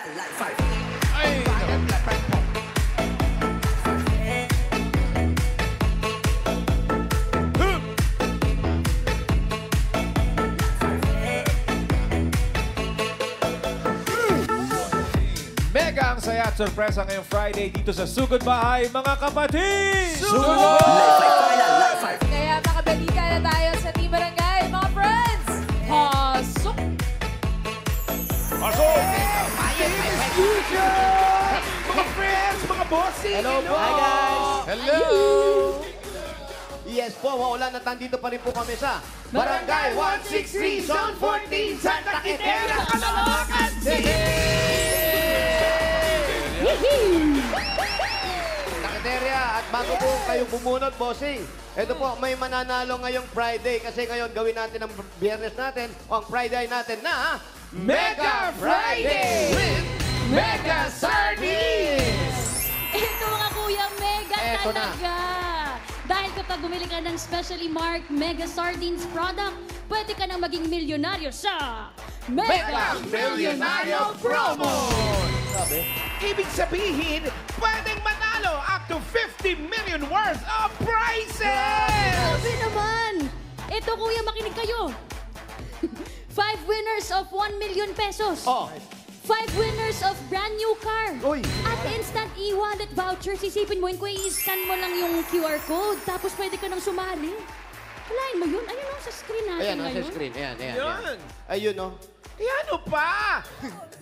Ay, mega ang saya at sorpresa ngayong Friday dito sa Sugod Bahay, mga kapatid! Sugod! Kaya makabalikan na tayo sa Team Barangay, mga friends! Pasok! Pasok! Mga friends, mga bossing! Hello po! Hi guys! Hello! Yes po, wala na nandito pa rin po kami sa Barangay 163, Zone 14, Santa Quitera, Caloocan City! Santa Quitera, at bago po kayo bumunod, bossing, ito po, may mananalo ngayong Friday kasi ngayon gawin natin ang biyernes natin o ang Friday natin na Mega Friday with Mega Sardines! Ito mga kuya, mega Eto na. talaga! Dahil kapag bumili ka ng specially marked Mega Sardines product, pwede ka nang maging milyonaryo sa Mega Milyonaryo Promo! Sabi? Ibig sabihin, pwedeng manalo up to 50 million worth of prizes! Sabi naman! Ito kuya, makinig kayo! 5 winners of 1 million pesos! Oh, 5 winners of brand new car! Uy. At instant e-wallet vouchers. Isipin mo yun, kuya, i-scan mo lang yung QR code, tapos pwede ka nang sumali. Kalahin mo yun. Ayun o, sa screen natin ayan, ngayon. sa screen. Ayan, ayan. Yan. Ayun, oh. Ano pa?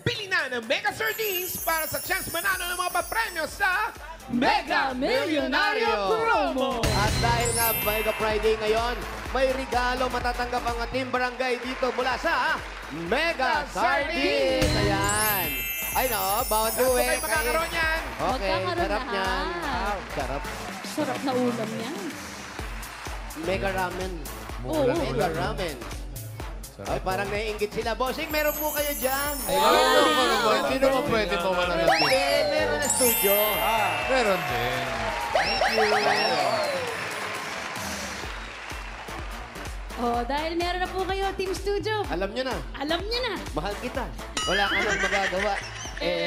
Bili na ng Mega Sardines para sa chance manalo ng mga papremyo sa Mega Milyonaryo Promo! At dahil nga Mega Friday ngayon, may regalo matatanggap ang Team Barangay dito mula sa Mega Sardines. Ayan. Ay no, bound to Kung it. kayo magkakaroon yan. Okay, Magkakaroon sarap lahat. niyan. Sarap. Sarap na ulam yan. Mega ramen. Oo. Mega ramen. Ay, parang naiingit sila. Bossing, meron po kayo dyan. Sino mo pwede mo wala ng Hindi, meron na studio. Meron din. Oh, dahil meron na po kayo, Team Studio. Alam nyo na, Alam niyo na. mahal kita. Wala ka nang magagawa.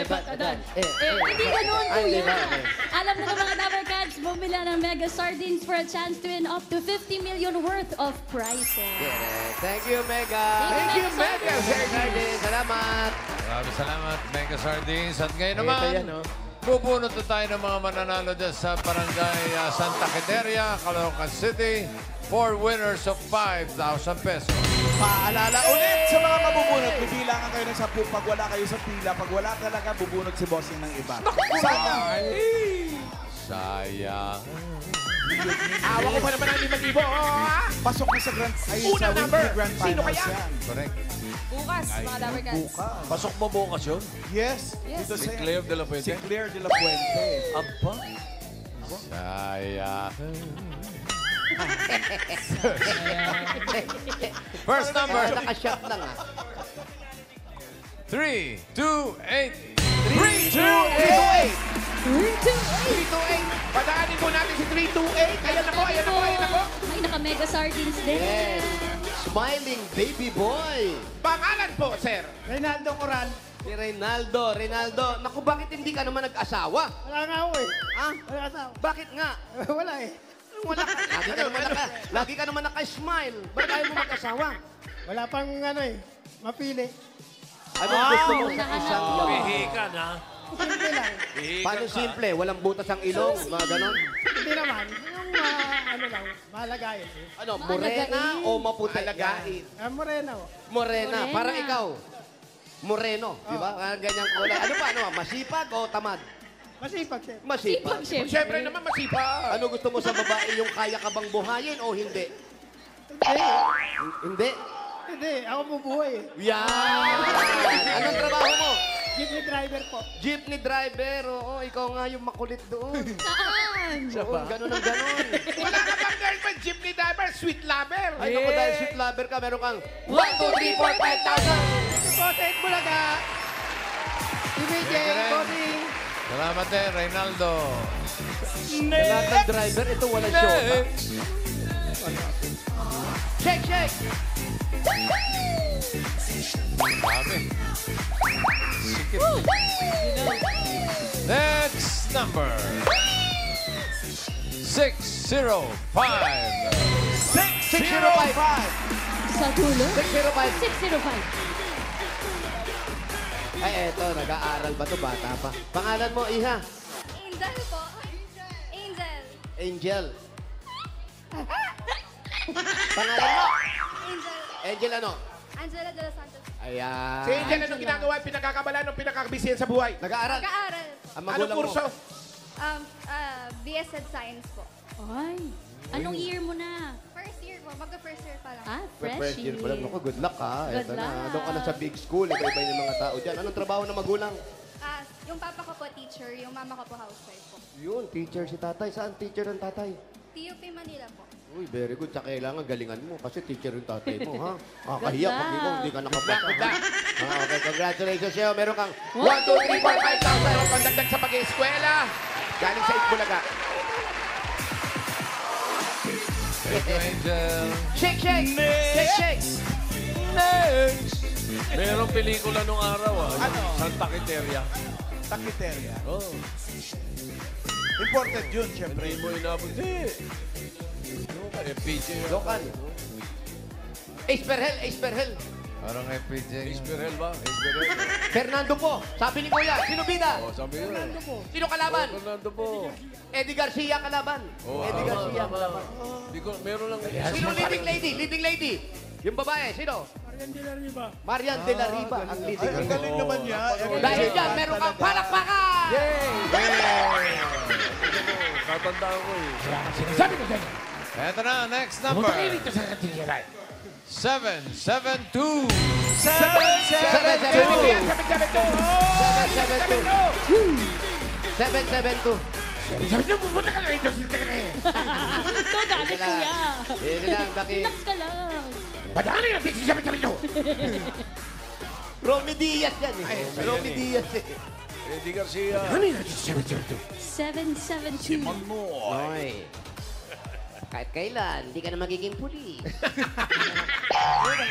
Ba't adan? Hindi ganun, Ay, di kuya. ba? Okay. Alam na ng mga Dabber Cats, bumila ng Mega Sardines for a chance to win up to 50 million worth of prizes. Yes. Thank you, Mega. Thank you, Mega Sardines. Salamat. Maraming salamat, Mega Sardines. At ngayon Ito naman, yan, oh. bubunot na tayo ng mga mananalo dyan sa Barangay Santa Quiteria, Caloocan City. 4 winners of 5,000 pesos. Paalala ulit sa mga mabubunot. Bibilangan kayo ng 10 pag wala kayo sa pila. Pag wala talaga, bubunot si bossing ng iba. Sana! Sayang. Awa ko pa naman ang 5,000. Pasok na sa Grand ay Unang sa number. Winter Grand Sino Finals kaya? yan. Correct. Bukas, mga Dabber Cats. Bukas. Pasok mo bukas yun? Yes. Yes. Dito Si sa Claire de la Fuente? Si Claire de la Fuente. Aba. Sayang. First number. Nakashot lang, ah. 3, 2, 8. 3, 2, 8. 328. Padaanin po natin si 328. Ayan ako, ayan ako, ayan ako. May naka-Mega Sardines din. Yes. Smiling baby boy. Pangalan po, sir. Reynaldo Coral. Si Reynaldo. Reynaldo, naku, bakit hindi ka naman nag-asawa? Wala nga ako eh. Ha? Wala asawa. Bakit nga? Wala eh. Wala ka. Lagi ka naman naka-smile. Bakit ayaw mo mag-asawa? Wala pang ano eh. Mapili. Anong gusto mo sa Nahanap isang mo. Pihikan, ha? Simple lang. Paano simple? Walang butas ang ilong, mga ganon. Hindi naman. Yung ano lang, malagayin eh. Ano, morena o maputi? Alagain. Morena oh. Morena. Morena. Para ikaw. Moreno, di ba? Ganyang kulay. Ano pa? Ano? Masipag o tamad? Masipag siya. Masipag. Sipag, syempre. Siyempre naman masipag. Ano gusto mo sa babae? Yung kaya ka bang buhayin o hindi? Hindi. Hindi. Hindi. Ako bubuhay eh. Yan! Anong trabaho mo? Jeepney driver po. Jeepney driver. Oo, ikaw nga yung makulit doon. Saan? Oo, ganun ang ganun. Wala ka bang girlfriend, jeepney driver, sweet lover? Ay, naku, dahil sweet lover ka, meron kang 1, 2, 3, 4, 5,000. Bossing Bulaga. BBJ, bossing. Salamat din, Reynaldo. Sa lahat ng driver, ito walang show. Shake, shake! Dami. Sikip. number. 605. 605. Sa dulo? 605. 605. Ay, eto, nag-aaral ba to? Bata pa. Pangalan mo, Iha? Angel po. Angel. Angel. Pangalan mo? Angel. Angel ano? Angela de los Santos. Ayan. Si Angel, anong ginagawa? Pinagkakabalan ng pinakakabisihan sa buhay? Nag-aaral. Nag-aaral. Ang Anong magulang kurso? mo? BS Ed Science po. Ay, anong year mo na? First year po. Magka-first year pa lang. Ah, First year freshie. pa lang. Naku, good luck ha. Good Eto na. luck. Doon ka na sa big school. Iba-iba yung mga tao dyan. Anong trabaho ng magulang? Yung papa ko po teacher, yung mama ko po housewife po. Yun, teacher si tatay. Saan teacher ng tatay? TUP Manila po. Uy, very good. Sa kailangan galingan mo kasi teacher yung tatay mo, ha? Kakahiya pag hindi ka nakapasa. Good luck. Okay, congratulations sa'yo. Meron kang 1, 2, 3, 4, 5,000 pandagdag sa pag-eskwela. Galing sa Itbulaga. Thank you, Angel. Shake, shake! Shake, shake! Next! Merong pelikula nung araw, Ano? Santa Quiteria. Takiteria. Oh, Important yun, syempre. hindi mo inabot. Ano ka, FPJ? Local. Ace Perhel, Ace Perhel. Parang FPJ. Isperel ba? Isperel. Fernando po. Sabi ni Kuya, sino bida? Oh, sabi yun. Sino kalaban? Fernando po. Eddie Garcia kalaban. Oh, Eddie Garcia kalaban. Hindi ko, meron lang. Sino leading lady? Leading lady. Yung babae, sino? Marian de la Riva. Ang Ay, leading ang lady. galing naman niya. Dahil dyan, meron kang palakpakan! Tatandaan ko eh. Sabi ko sa'yo. Eto na, next number. Pumunta kayo rito sa katingiran. 772. 772. 772. 772. Sabi niyo, pupunta ka na rito sa katingiran. Ito, dati kuya. Hindi lang, Daki. Relax ka lang. Badaan na dito sa katingiran. Romy Diaz yan eh. Romy Diaz eh. Eddie Garcia. Ano yun? 772. 772. Oy. Kahit kailan, hindi ka na magiging pulis.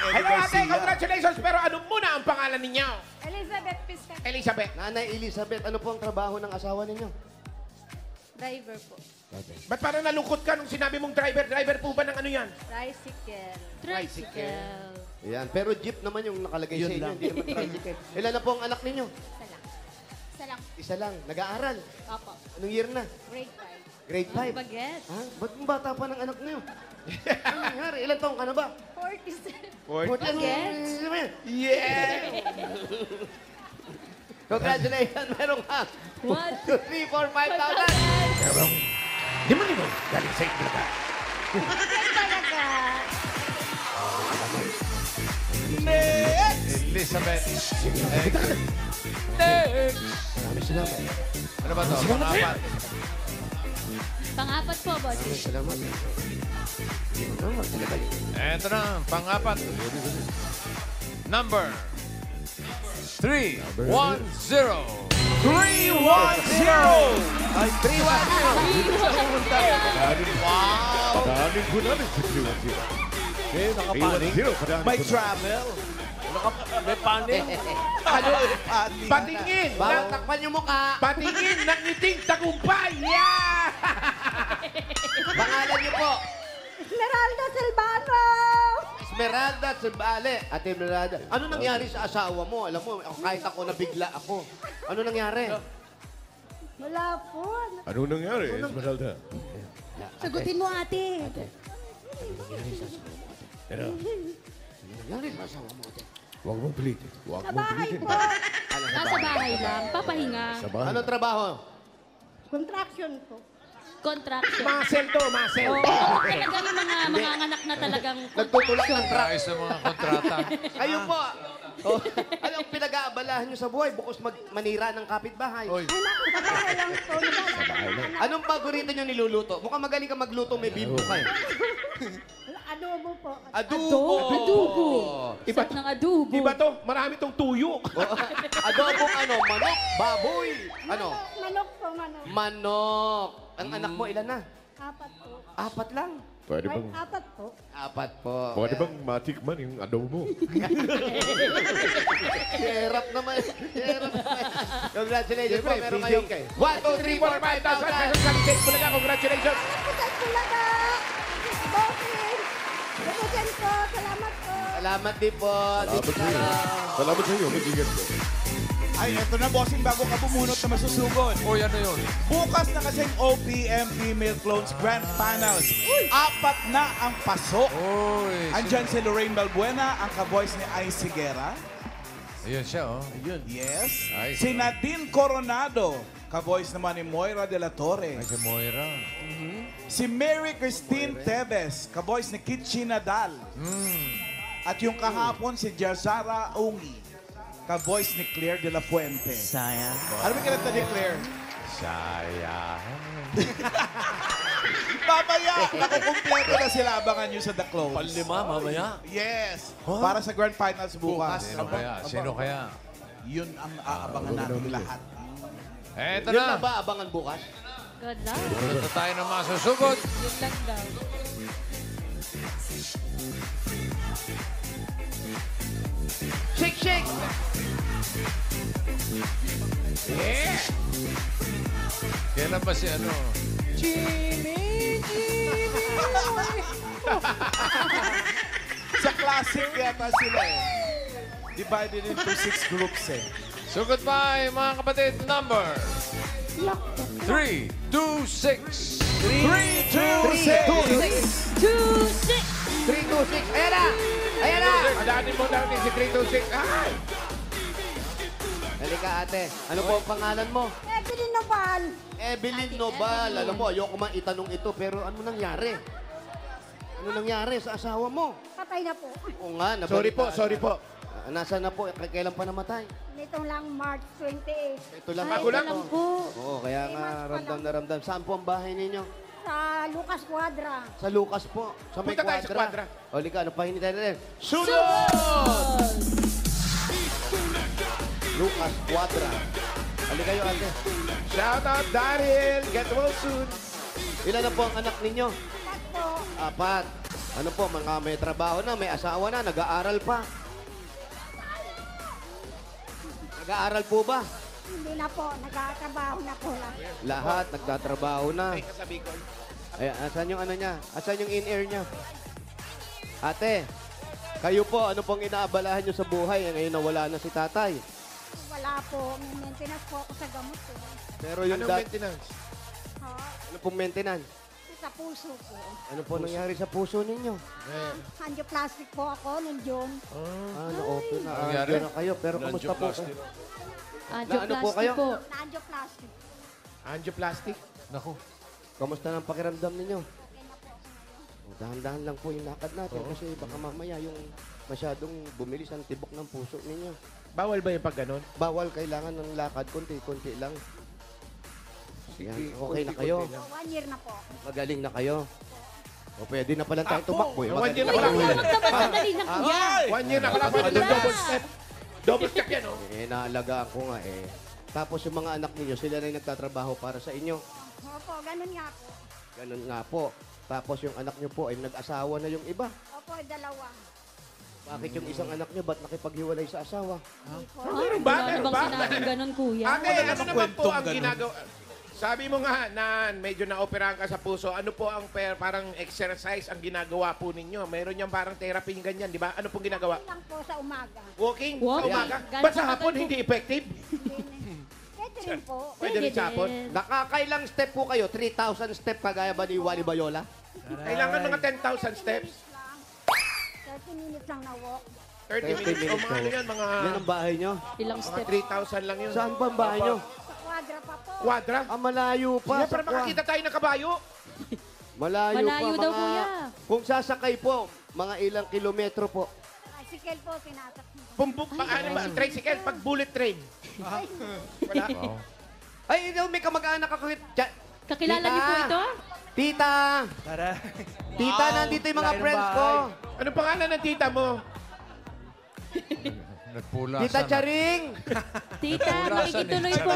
Hello ate, congratulations. Pero ano muna ang pangalan ninyo? Elizabeth Piscan. Elizabeth. Nanay Elizabeth, ano po ang trabaho ng asawa ninyo? Driver po. Ba't parang nalungkot ka nung sinabi mong driver? Driver po ba ng ano yan? Tricycle. Tricycle. Ayan, pero jeep naman yung nakalagay sa inyo, hindi naman tricycle. Ilan na po ang anak ninyo? Isa lang. Isa lang. Isa lang, nag-aaral. Opo. Anong year na? Grade 5. Grade 5. Baget. Ha? Ba't yung bata pa ng anak niyo? Ano nangyari? Ilan taong ka na ba? 47. 40. Yeah! Congratulations, meron ka. 1, 2, 3, 4, 5,000. Pero, di mo nimo galing sa Itbulaga. Talaga. Elizabeth. Maraming salamat. Ano ba to? Pang-apat. Pang-apat po, boss. Salamat. Eto na, pang-apat. Number 310. 310! Ay, 3-1. May travel. May panin. Ano? Patingin! Bawal ng- takpan yung mukha. Patingin ng ngiting tagumpay! Yeah! Pangalan niyo po. Esmeralda Silvano! Esmeralda Silvale. Ate Esmeralda. Ano nangyari sa asawa mo? Alam mo, kahit ako nabigla ako. Ano nangyari? Wala po. Ano nangyari, Esmeralda? Sagutin mo, ate. Ano? Nangyari sa asawa mo, ate. Huwag mong pilitin. Huwag Sa mong bahay pilitin. po. Nasa bahay lang. Papahinga. Sa bahay. Anong trabaho? Contraction po. Contraction. Muscle to, muscle. Oo, talagang yung mga anak na talagang Nagtutulak ng truck. Ayos sa mga kontrata. Kayo po. Oh, anong pinag-aabalahan nyo sa buhay? Bukos manira ng kapitbahay. Oy, Ay, naku, sa bahay lang po. Anong paborito nyo niluluto? Mukhang magaling ka magluto, may bimbo ka eh. Adobo po. Adobo. Adobo. Iba, Sarap ng adobo. iba to, marami tong tuyo. Adobong ano? Manok? Baboy? Ano? Manok po, manok. Manok. Ang anak mo, ilan na? 4 po. 4 lang. Pwede Ay, bang, 4 po. 4 po. pwede bang matikman yung adobo mo? Hirap naman. Hirap naman. Congratulations po. Siyempre, Meron PJ kayong ka eh. 1, 2, 3, 4, 5,000 5,000. pesos sa State Bulaga. Congratulations! Bulaga! Bossing! Bulagan po! Salamat po! Salamat din po. Salamat sa iyo. Mag-ingat po. Ay, eto na, bossing, bago ka bumunot na masusugod. Uy, ano yun? Bukas na kasing OPM Female Clones Grand Finals. 4 na ang pasok. Uy. Andyan si Lorraine Balbuena, ang ka-voice ni Ice Higuera. Ayun siya, oh. Yes. Ice. Si Nadine Coronado, ka-voice naman ni Moira de la Torre. Ay, si Moira. Si Mary Christine Teves, ka-voice ni Kitchi Nadal. At yung kahapon si Jazara Ongi, ka-voice ni Claire de la Fuente. Sayang. Ano ba kinanta ni Claire? Sayang. Mamaya, nakukumpleto na sila. Abangan nyo sa The Close. mamaya. Yes. Para sa Grand Finals bukas. Sino kaya? Sino kaya? Yun ang aabangan natin lahat. Eto Yun na. na ba abangan bukas? Good luck. Punta na tayo ng masusugod. Yun lang daw. Shake, shake! Yeah! Kailan ba si ano? Sa classic yata sila eh. Divided into 6 groups eh. So goodbye, mga kapatid. Number 3, 2, 6. 3, 2, 6! 2, 6. 3, 2, 6. Ayan na! Ayan na! Daanin mo daw ni si 326. Ay! Halika ate. Ano po ang pangalan mo? Evelyn Nopal! Evelyn Nobal. Alam mo, ayoko man itanong ito, pero ano nangyari? Ano nangyari sa asawa mo? Patay na po. Oo nga, Sorry po, nabalitaan. sorry po. Nasaan na po? Kailan pa namatay? Nitong lang March 28. Ito lang. Ay, ako ito lang po. Oo, kaya nga ramdam na ramdam. Saan po ang bahay ninyo? Sa Lucas Cuadra. Sa Lucas po. Sa may Punta tayo sa Quadra. Quadra. O, lika, ano pa hinintay natin? Sunod! Lucas Quadra. Halika kayo, ate. Shout out, Daryl! Get well soon! Ilan na po ang anak ninyo? At po, 4. Ano po, mga may trabaho na, may asawa na, nag-aaral pa. Nag-aaral po ba? hindi na po. Nagkatrabaho na po lang. Lahat, nagtatrabaho na. Ay, kasabi ko. Ay, asan yung ano niya? Asan yung in-air niya? Ate, kayo po, ano pong inaabalahan niyo sa buhay? Ngayon nawala na si tatay. Wala po. May maintenance po ako sa gamot po. Pero yung Anong maintenance? Ha? ano pong maintenance? Sa puso po. Ano po nangyari sa puso ninyo? Angioplastic po ako nung June. Na-open na. Nangyari? Nandiyan na kayo. Pero kumusta po kayo? Angioplasty ano po kayo? po. Na-angioplastic. Angioplastic? Naku. Kamusta ng pakiramdam ninyo? Dahan-dahan lang po yung lakad natin kasi baka mamaya yung masyadong bumilis ang tibok ng puso ninyo. Bawal ba yung pag ganon? Bawal, kailangan ng lakad, konti-konti lang. Yan, okay na kayo. So, 1 year na po. Magaling na kayo. O pwede na pala tayo tumakbo. Eh. 1 year na Uy, pala. kuya, magdamag-dali na kuya. 1 year na pala. Double step. Double step yan, oh. Eh, naalagaan ko nga eh. Tapos yung mga anak ninyo, sila na yung nagtatrabaho para sa inyo. Opo, ganun nga po. Ganun nga po. Tapos yung anak nyo po ay nag-asawa na yung iba. Opo, dalawa. Bakit yung isang anak nyo, ba't nakipaghiwalay sa asawa? Hindi po. Meron ba? Ano Meron bang ba? sinabing ganun, kuya? Ate, ano naman po kwentong ang ganun? ginagawa? Sabi mo nga na medyo naoperahan ka sa puso. Ano po ang parang exercise ang ginagawa po ninyo? Meron yung parang therapy ganyan, di ba? Ano pong ginagawa? lang po sa umaga. Walking? Walking. Sa umaga? Gano'n Ba't sa katagal hapon po? hindi effective? Pwede rin po. Pwede rin sa hapon? Nakakailang step po kayo? 3,000 step kagaya ba ni Wally Bayola? Kailangan mga 10,000 steps. 30 minutes lang na walk. 30 minutes. O mga ano yan, mga, Yan ang bahay nyo? Ilang mga step? 3,000 lang yun. Saan ba ang bahay nyo? Sa Quadra pa po. Quadra? Ah, malayo pa. Sige, sa para makakita tayo ng kabayo. Malayo, Malayo pa. daw, mga, kuya. Kung sasakay po, mga ilang kilometro po. Tricycle po, pinatak. Bumbuk, ano ba? Tricycle, pag bullet train. Wala. Wow. Ay, ito, may kamag-anak ako. Kakilala Tita! niyo po ito? Tita! Tita, nandito yung mga friends ko. Anong pangalan ng tita mo? Nagpula Tita Charing! Tita, makikituloy po.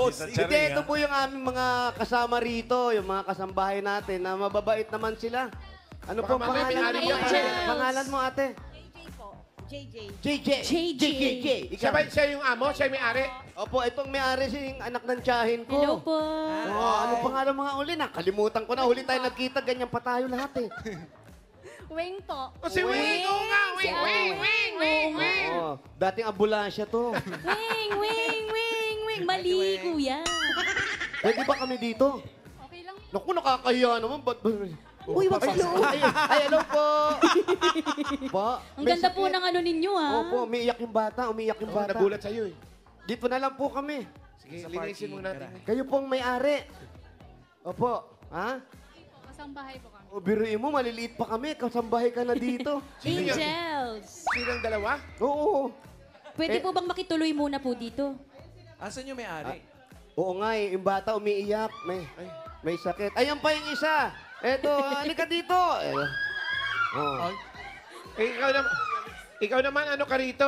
Hindi, ito po yung aming mga kasama rito, yung mga kasambahay natin na mababait naman sila. Ano Baka po ang mamaya pangalan may mo? Angels. Pangalan mo, ate? JJ. Siya ba siya yung amo? Siya yung may-ari? Opo, itong may-ari si anak ng tiyahin ko. Hello po. Oh, ano pangalan mga uli? Nakalimutan ko na. Huli tayo nagkita, ganyan pa tayo lahat eh. Wing po. O si Wing! Oo nga, Wing! Oh, dating ambulansya to. Wing. Mali, kuya. Pwede ba kami dito? Okay lang. Naku, nakakahiya naman. Ba't ba? Uy, wag Ay, hello po. Po. Ang ganda po ng ano ninyo, ha? Opo, umiiyak yung bata. Nagulat sa'yo eh. Dito na lang po kami. Sige, linisin mo natin. Kayo pong may-ari. Opo. Ha? Kasambahay po kami. O, biruin mo, maliliit pa kami. Kasambahay ka na dito. Angels. Sinang dalawa? Oo. Pwede po bang makituloy muna po dito? Asan yung may-ari? Oo nga eh, yung bata umiiyak. May sakit. Ayan pa yung isa. Eto, halika dito. Oh. Eh, ikaw naman, ano ka rito?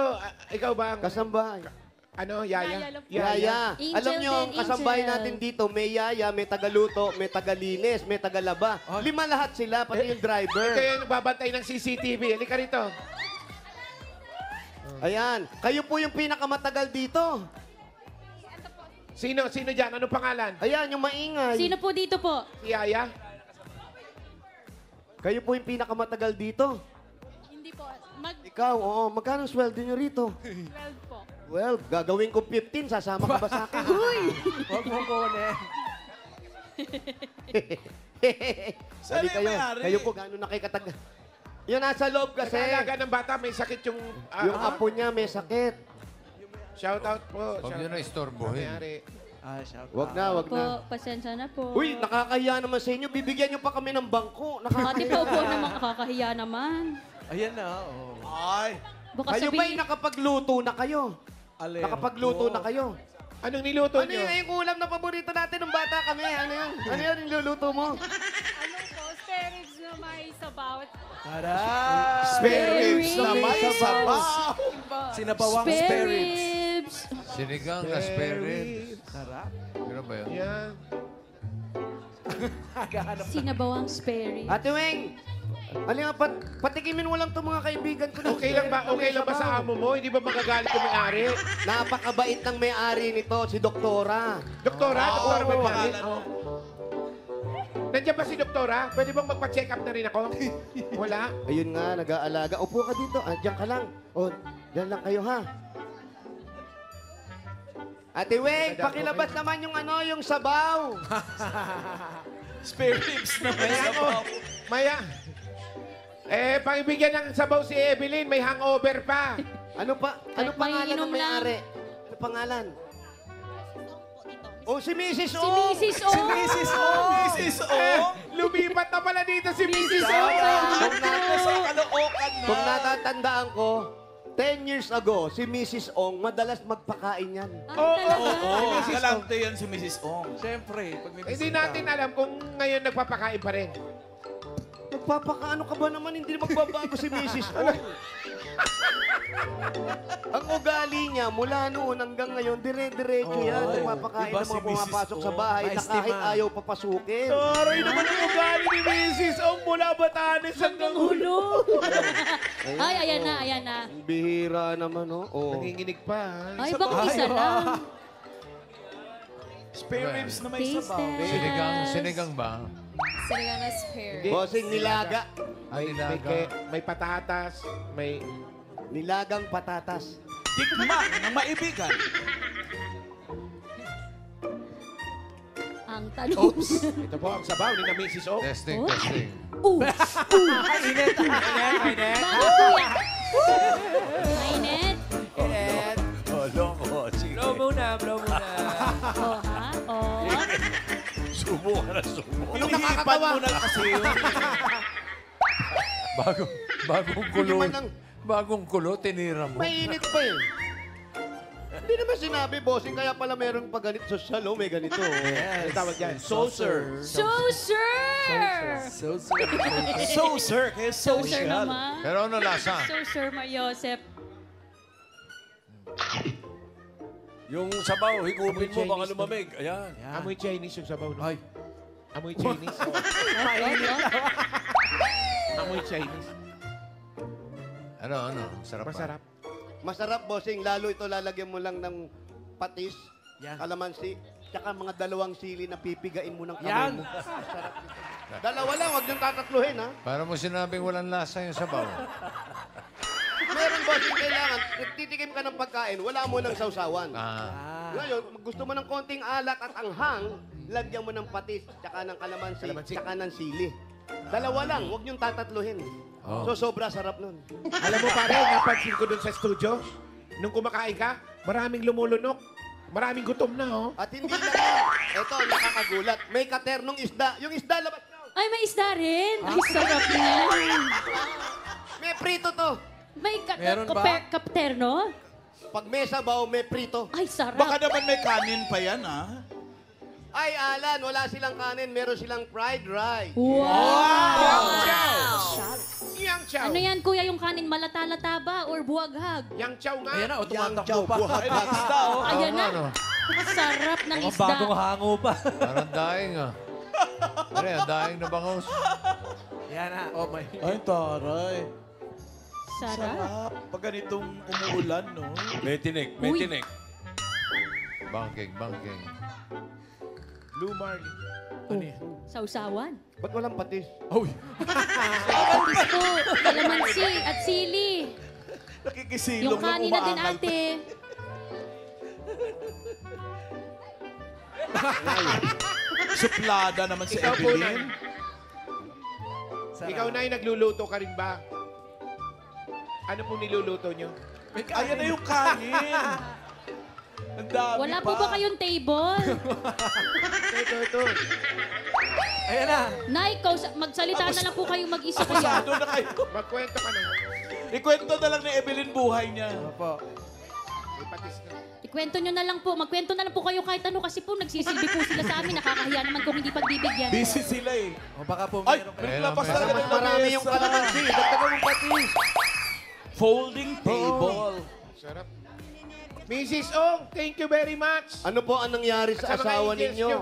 Ikaw ba ang, Kasambahay. ano, yaya? Yaya. Angel Alam nyo, ang din, kasambahay Angel. natin dito, may yaya, may tagaluto, may tagalinis, may tagalaba. 5 lahat sila, pati yung driver. Kayo yung nagbabantay ng CCTV. Halika rito. Ayan. Kayo po yung pinakamatagal dito. Sino dyan? Anong pangalan? Ayan, yung maingay. Sino po dito po? Si Yaya? Kayo po yung pinakamatagal dito. Hindi po. Ikaw, oo. Magkano ang sweldo nyo rito? 12 po. 12. Gagawin ko 15. Sasama ka ba sa akin? Huwag mo kunin. Saan Sabi yung kayo, may-ari? kayo po, gano'n na kayo katag... Yun, nasa loob kasi. Nag-aalaga ng bata, may sakit yung... Yung apo niya may sakit. Shout out po. Huwag nyo na istorbohin. Shout Wag na, wag Po, na. pasensya na po. Uy, nakakahiya naman sa inyo. Bibigyan nyo pa kami ng bangko. Ate po po Nakakahiya. naman, kakakahiya naman. Ayan na, oh. Ay, Baka Kayo ba'y sabihin, nakapagluto na kayo? alerto. Nakapagluto na kayo? Anong niluto Ano nyo? yun? Yung ulam na paborito natin ng bata kami. Ano yun? Ano yun yung luluto mo? Ano po? Spare ribs na may sabaw. Tara! Spare ribs na may sabaw. Sinabawang spare spare ribs. ribs. Sinigang na spare ribs. Sarap. Gano'n ba yun? Yan. Sinabawang spare ribs. Ate Weng, ano nga, patikimin mo lang itong mga kaibigan ko. Okay lang ba sa amo mo? Hindi ba magagalit yung may-ari? Napakabait ng may-ari nito, si Doktora. Doktora? Doktora ba yung pangalan mo? Nandiyan ba si Doktora? Pwede bang magpa-check up na rin ako? Wala? Ayun nga, nag-aalaga. Upo ka dito. Diyan ka lang. O, diyan lang kayo ha. Ate Weng, pakilabas naman yung yung sabaw. Spare ribs na may Maya ko. sabaw. Maya. Pangibigyan ng sabaw si Evelyn. May hangover pa. Ano Kahit pangalan ng mangiinom may-ari? Ano pangalan? Oh, si Mrs. Si O. Mrs. O. Si Mrs. O. Mrs. O. Lumipat na pala dito si Mrs. O. Nasa kalookan na. Kung natatandaan ko, 10 years ago, si Mrs. Ong madalas magpakain yan. Oo, galante yan si Mrs. Ong. Siyempre, pag may Hindi bisita. natin alam kung ngayon nagpapakain pa rin. Magpapakaano ka ba naman? Hindi magbabago si Mrs. Ong. Ang ugali niya, mula noon hanggang ngayon, dire-diretso yan. Nagpapakain Iba ng si mga Mrs. pumapasok sa Ong. bahay na Maestima. kahit ayaw papasukin. Aray naman ang ugali ni Mrs. Ong mula Batanes hanggang Ulo. Ay, ayan na. Ang bihira naman, oh. Oh. Nanginginig pa. ha? Ay, baka isa lang. Spare ribs na may Taste sabaw. test. Sinigang ba? Sinigang na spare. Bossing, nilaga. May patatas, may... Nilagang patatas. Tikman ng maibigan. Ang tanong. Ito po ang sabaw ni na Mrs. O. Testing, Oh. testing. Mainit. Mainit. Bakit kuya? Mainit? Blow muna, blow muna. Oh, ha? Oh. Hinihipan mo na kasi yun. Bagong Hindi kulo. man lang, Bagong kulo, tinira mo. mainit pa eh. Hindi naman sinabi, bossing, kaya pala meron pa ganito. Social, oh, may ganito. Ano tawag dyan? Saucer. So, sir! So sweet. So, sir, kaya So, sir social. naman. Pero ano lasa? So, sir Mariosep. Yung sabaw, higupin mo, baka Chinese, lumamig. Ayan. Amoy Chinese yung sabaw. No? Ay. Amoy Chinese. Oh, Amoy Chinese. Ano? Sarap Masarap. Masarap, bossing. Lalo ito lalagyan mo lang ng patis, kalamansi, tsaka mga dalawang sili na pipigain mo ng kamay mo. Masarap ito. Dalawa lang, huwag niyong tatatluhin, ha? Para mo sinabing walang lasa yung sabaw. Meron, bossing, kailangan. Nagtitikim ka ng pagkain, wala mo ng sausawan. Ngayon, gusto mo ng konting alat at anghang, lagyan mo ng patis, tsaka ng kalamansi, tsaka ng sili. Dalawa lang, huwag niyong tatatluhin. So, sobra sarap nun. Alam mo pare, napansin ko dun sa studio, nung kumakain ka, maraming lumulunok. Maraming gutom na, oh. At hindi lang yan. Ito, nakakagulat. May katernong isda. Yung isda, labas nyo. Ay, may isda rin. Ay, sarap niyan. May prito to. May Meron ba? kapterno? Pag may sabaw, may prito. Ay, sarap. Baka naman may kanin pa yan, Ay, Alan, wala silang kanin. Meron silang fried rice. Wow! Yang chow. Ano yan, kuya, yung kanin malata-lata ba or buwaghag? Yang chow nga. Ayan na, Yang tumatakbo chow, pa. buhat. Ay, isda, Ayan na. Sarap ng Mga isda. bagong hango pa. Parang daing, Pare, ang daing na bangus. Yan na. Oh my. Ay, taray. Sarap. Sarap. Pag ganitong umuulan, no? May tinik, may Uy. tinik. Bangking. Blue Marlin. Sausawan. Ba't walang patis? Uy, Patis po, kalamansi at sili. nakikisilong Yung kanin na din, umaangal. ate. Suplada naman si Ikaw po, Evelyn. Ikaw na nagluluto ka rin ba? Ano po niluluto nyo? Ayan na yung kanin. Ang dami Wala pa. po ba kayong table? Ito. Ayan na. Nay, magsalita na lang po kayo mag-isa kaya. Pasado na kayo. Magkwento ka na. Ikwento na lang ni Evelyn buhay niya. Opo. May patis na. Ikwento nyo na lang po. Magkwento na lang po kayo kahit ano kasi po nagsisilbi po sila sa amin. Nakakahiya naman kung hindi pagbibigyan. Busy sila eh. O baka po Ay, mayroon naglapas Ayan, talaga Mas ng marami yung lamesa. kalamansi. Dagdagan mong patis. Folding table. Sarap. Mrs. Ong, thank you very much. Ano po ang nangyari At sa sa mga asawa angels ninyo? nyo.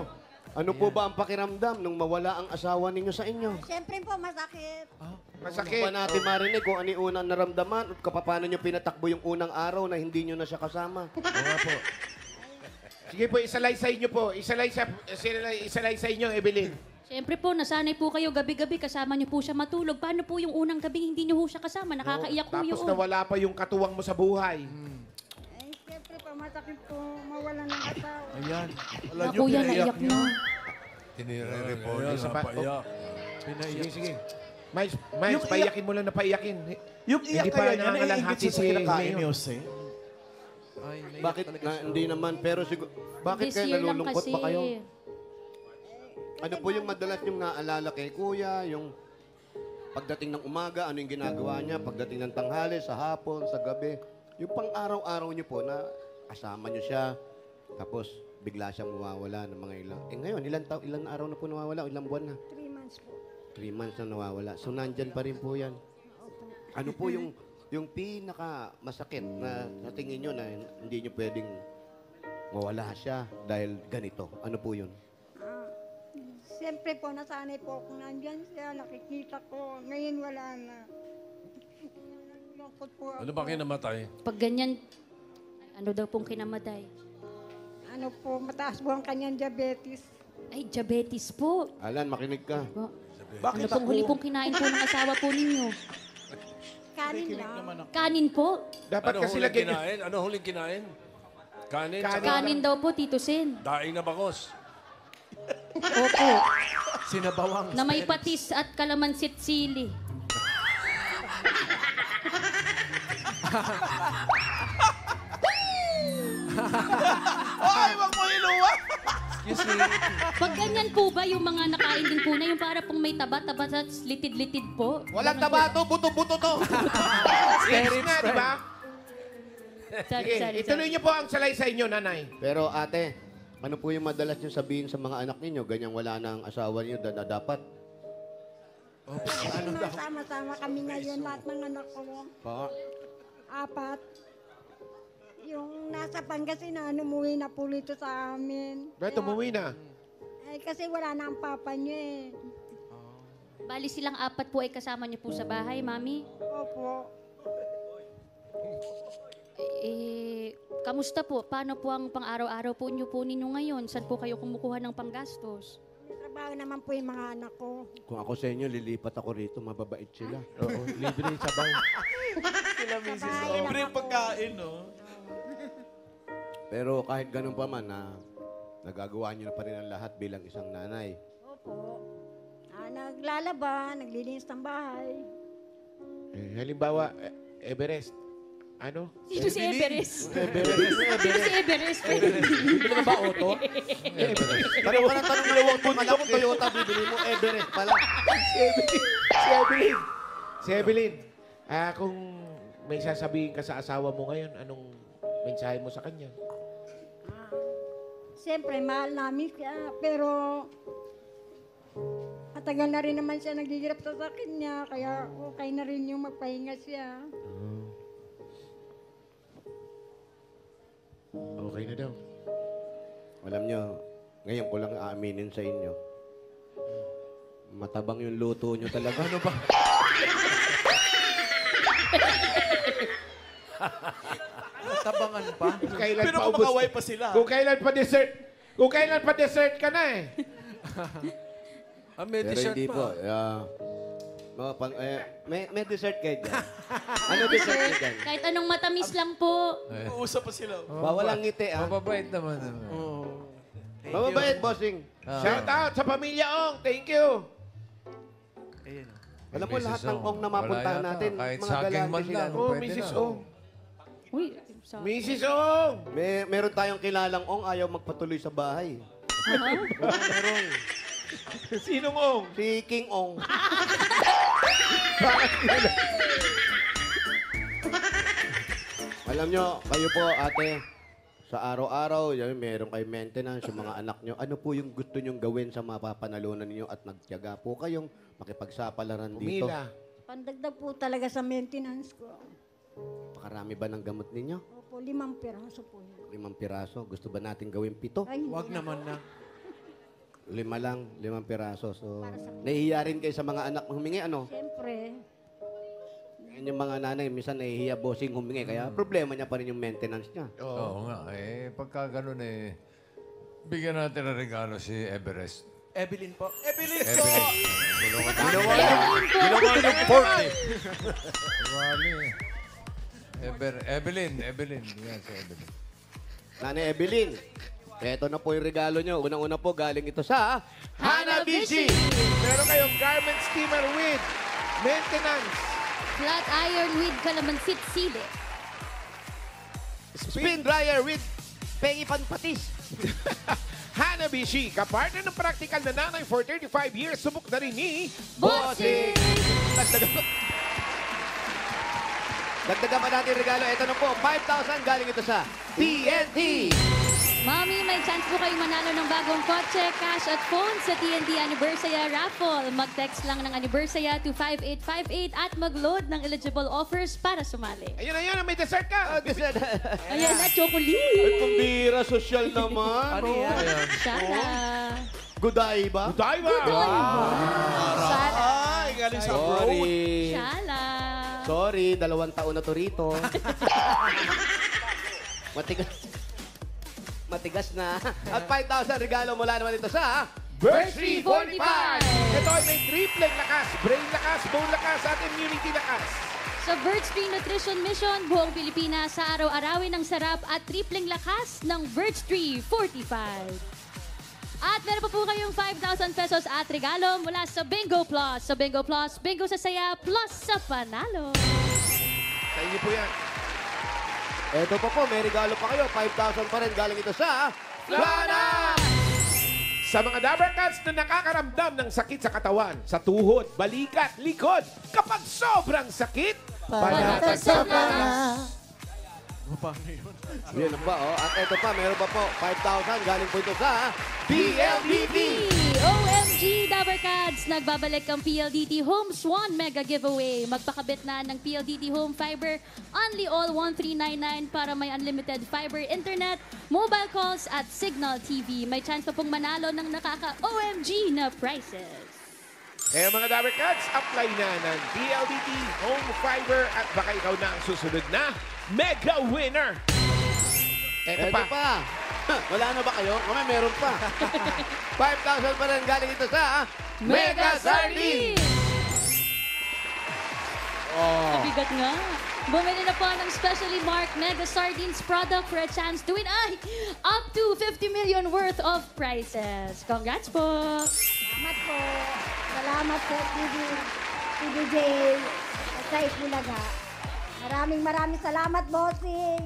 Ano po ba ang pakiramdam nung mawala ang asawa ninyo sa inyo? Siyempre po, masakit. Masakit. Pa natin marinig kung ano yung unang naramdaman at paano nyo pinatakbo yung unang araw na hindi nyo na siya kasama. Oo nga po. Sige po, isalaysay nyo po. Isalaysay nyo, Evelyn. Siyempre po, nasanay po kayo gabi-gabi kasama niyo po siya matulog. Paano po yung unang gabi hindi niyo po siya kasama? Nakakaiyak po yun. Tapos nawala pa yung katuwang mo sa buhay. Eh, siyempre po, masakit po mawala ng asawa. Ayan. Alam Na niyo, kuya, pinaiyak naiyak niyo. na. Tinire-report Ayan, sa napaiyak. Sige. Miles, paiyakin mo lang na paiyakin. Yung iyak Hindi pa kaya niya, nangangalahati naiingit siya sa si kinakain Mayor. ni Jose. Ay, naiyak Bakit? talaga siya. Hindi naman, pero siguro... Bakit This kayo year lang nalulungkot kasi. pa kayo? Ano po yung madalas yung naalala kay kuya? Yung pagdating ng umaga, ano yung ginagawa niya? Pagdating ng tanghali, sa hapon, sa gabi. Yung pang-araw-araw niyo po na kasama niyo siya, tapos bigla siyang mawawala ng mga ilang... ngayon, ilan araw na po nawawala? Ilang buwan na? 3 months po. 3 months na nawawala. So, nandyan pa rin po yan. Ano po yung pinaka masakit na sa tingin nyo na hindi nyo pwedeng mawala siya dahil ganito? Ano po yun? Siyempre po, nasanay po kung nandyan siya, nakikita ko. Ngayon wala na. Lungkot po ako. Ano ba kinamatay? Pag ganyan, ano daw pong kinamatay? Ano po, mataas po ang kanyang diabetes. Ay, diabetes po. Alan, makinig ka. Po. Bakit Ano pong ako? huli pong kinain po ng asawa po ninyo? Kanin Kinig lang. naman ako. Kanin po. Dapat Ano kasi huling lagyan nyo. kinain? Ano huling kinain? Kanin? Kanin. Kanin. Kanin daw po, Tito Sen. Daing na bakos. Opo. Sinabawang. Na may patis at kalamansit sili. Ay, wag mo iluwa! Excuse me. Pag ganyan po ba yung mga nakain din po na yung para pong may taba-taba at litid-litid po? Walang taba to, buto-buto to. Yes nga, di ba? Sorry, Sige, sorry, ituloy nyo po ang salaysay nyo, nanay. Pero ate, ano po yung madalas nyo sabihin sa mga anak ninyo? Ganyang wala na ang asawa niyo na dapat? Kasi sama-sama kami ngayon, lahat ng anak ko. Pa? 4. Yung nasa Pangasinan, umuwi na po dito sa amin. Bakit umuwi na? Eh, kasi wala na ang papa niya eh. Bali silang 4 po ay kasama niyo po sa bahay, Mami. Opo. Kamusta po? Paano po ang pang-araw-araw po ninyo ngayon? Saan po kayo kumukuha ng panggastos? Trabaho naman po yung mga anak ko. Kung ako sa inyo, lilipat ako rito, mababait sila. Oo, libre yung sabaw. Sila misis. Babae lang Libre ako. pagkain, no? Pero kahit ganun pa man, nagagawa niyo na pa rin ang lahat bilang isang nanay. Opo. Naglalaba, naglilinis ng bahay. Halimbawa, Everest. Ano? Sino si Everest? Everest. Sino si Everest? Bibili ka ba auto? Tanong ka ng tanong luwag mo, alam ko Toyota, bibili mo Everest pala. Si Evelyn, kung may sasabihin ka sa asawa mo ngayon, anong mensahe mo sa kanya? Siyempre, mahal namin siya, pero matagal na rin naman siya naghihirap sa sakit niya, kaya okay na rin yung magpahinga siya. Okay na daw. Alam nyo, ngayon ko lang aaminin sa inyo. Matabang yung luto nyo talaga. Ano ba? Tabangan pa. Kung kailan Pero pa ubos. kumakaway pa sila. Kung kailan pa dessert ka na eh. May Pero dessert hindi pa. po. May dessert kayo dyan. Ano dessert kayo dyan? Kahit anong matamis lang po. Uusap pa sila. Bawal ang ngiti, Mababait naman. Mababait, bossing. Shout out sa pamilya Ong. Thank you. Alam mo, Mrs. lahat ng Ong. ong na mapuntahan Wala yata. natin, Kahit mga saging galante man sila. lang. Oh, Pwede Mrs. na. Ong. Uy, sa... Mrs. Ong. Meron tayong kilalang ong ayaw magpatuloy sa bahay. Meron. Sinong Ong? Si King Ong. Alam nyo, kayo po, ate, sa araw-araw, yan, meron kayo maintenance, yung mga anak nyo. Ano po yung gusto nyong gawin sa mapapanalunan ninyo at nagtiyaga po kayong makipagsapalaran dito? Umila. Pandagdag po talaga sa maintenance ko. Pakarami ba ng gamot ninyo? Opo, 5 piraso po yun. 5 piraso. Gusto ba natin gawin 7? Ay, Wag naman na. 5 lang, 5 piraso. So, nahihiya rin kayo sa mga anak humingi, ano? Siyempre. Yan yung mga nanay, minsan nahihiya bossing humingi. Kaya problema niya pa rin yung maintenance niya. Oo nga. Pagka ganun bigyan natin ng regalo si Everest. Evelyn po. Evelyn po! Evelyn. Ginawa niyong pork eh. Evelyn. Yan si Evelyn. Nanay Evelyn, eto na po yung regalo nyo. Unang-una po, galing ito sa Hanabishi! Meron kayong garment steamer with maintenance. Flat iron with calamansi sili. Spin dryer with pengi panpatis. Hanabishi, kapartner ng practical na nanay for 35 years, subok na rin ni Bossing! Dagdagan pa natin yung regalo. Ito na po, 5,000 galing ito sa TNT. Mami, may chance po kayo manalo ng bagong kotse, cash at phone sa TNT Anniversary Raffle. Mag-text lang ng Anniversary to 5858 at mag-load ng eligible offers para sumali. Ayun, may dessert ka. Ayan na, chocolate! Ay, pambira, social naman. Ano yan? Sana. Guday ba? Tayo ba? Sana. Ay, galing sa bro. Sorry. Sana. Sorry, 2 taon na to rito. Matigas na. At 5,000 regalo mula naman ito sa Birch Tree 45. Ito ay may tripleng lakas, brain lakas, bone lakas, at immunity lakas. Sa Birch Tree Nutrition Mission, buong Pilipinas sa araw-arawin ng sarap at tripleng lakas ng Birch Tree 45. At meron pa po kayong 5,000 pesos at regalo mula sa Bingo Plus. Sa Bingo Plus, bingo sa saya plus sa panalo. Sa inyo po yan. Ito pa po, may regalo pa kayo. 5,000 pa rin galing ito sa Flana! Sa mga Dabber Cats na nakakaramdam ng sakit sa katawan, sa tuhod, balikat, likod, kapag sobrang sakit, Panata sa Flana! Yan pa, oh. At ito pa, meron pa po. 5,000 galing po ito sa PLDT! OMG Dabber Cats! Nagbabalik ang PLDT Home Swan Mega Giveaway. Magpakabit na ng PLDT Home Fiber. Only all 1399 para may unlimited fiber internet, mobile calls at Signal TV. May chance pa pong manalo ng nakaka-OMG na prices. Kaya mga Dabber Cats, apply na ng PLDT Home Fiber at baka ikaw na ang susunod na mega winner. Ito Ito pa. pa. Wala na ba kayo? Kami meron pa. 5,000 pa rin galing ito sa Mega Sardine. Oh. Bigat nga. Bumili na po ng specially marked Mega Sardines product for a chance to win up to 50 million worth of prizes. Congrats po! Salamat po. Salamat po, TVJ. Sa Itbulaga. Maraming salamat, bossing.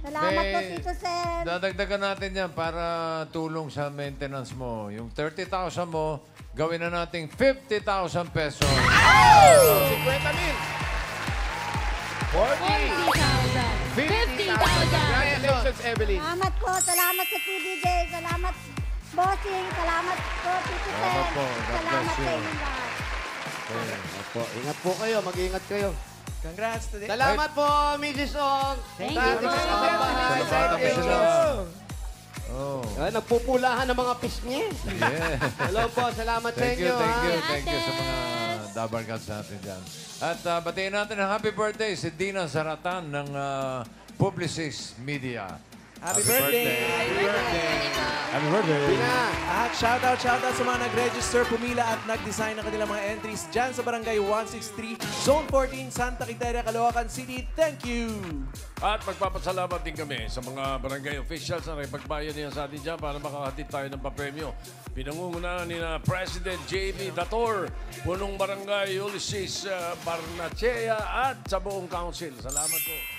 Salamat po, Tito Sen. Dadagdagan natin yan para tulong sa maintenance mo. Yung 30,000 mo, gawin na nating 50,000 pesos. 50,000. 40. 40,000! 50,000! Congratulations, Evelyn. Salamat po. Salamat sa TVJ. Salamat, bossing. Salamat po, Tito Sen. Salamat po. God Salamat bless sa you. inyo lahat. Opo, ingat po kayo. Mag-ingat kayo. Congrats today. Salamat po, Mrs. Ong. Thank Sa you ating po. mga kabahay. Salamat Thank po you. sila. Oh. Nagpupulahan ng mga pisngi. Yeah. Hello po, salamat sa Thank you, inyo. thank you, ha? thank you sa mga Dabar Cats natin dyan. At batiin natin ng happy birthday si Dina Zaratan ng Publicis Media. Happy birthday! Happy birthday. Pina. At shoutout sa mga nag-register, pumila at nag-design ng kanilang mga entries dyan sa Barangay 163, Zone 14, Santa Quiteria, Caloocan City. Thank you! At magpapasalamat din kami sa mga barangay officials na nakipagbayan niya sa atin dyan para makahatid tayo ng papremyo. Pinangungunahan ni na President J.B. Dator, punong barangay Ulysses Barnachea at sa buong council. Salamat po.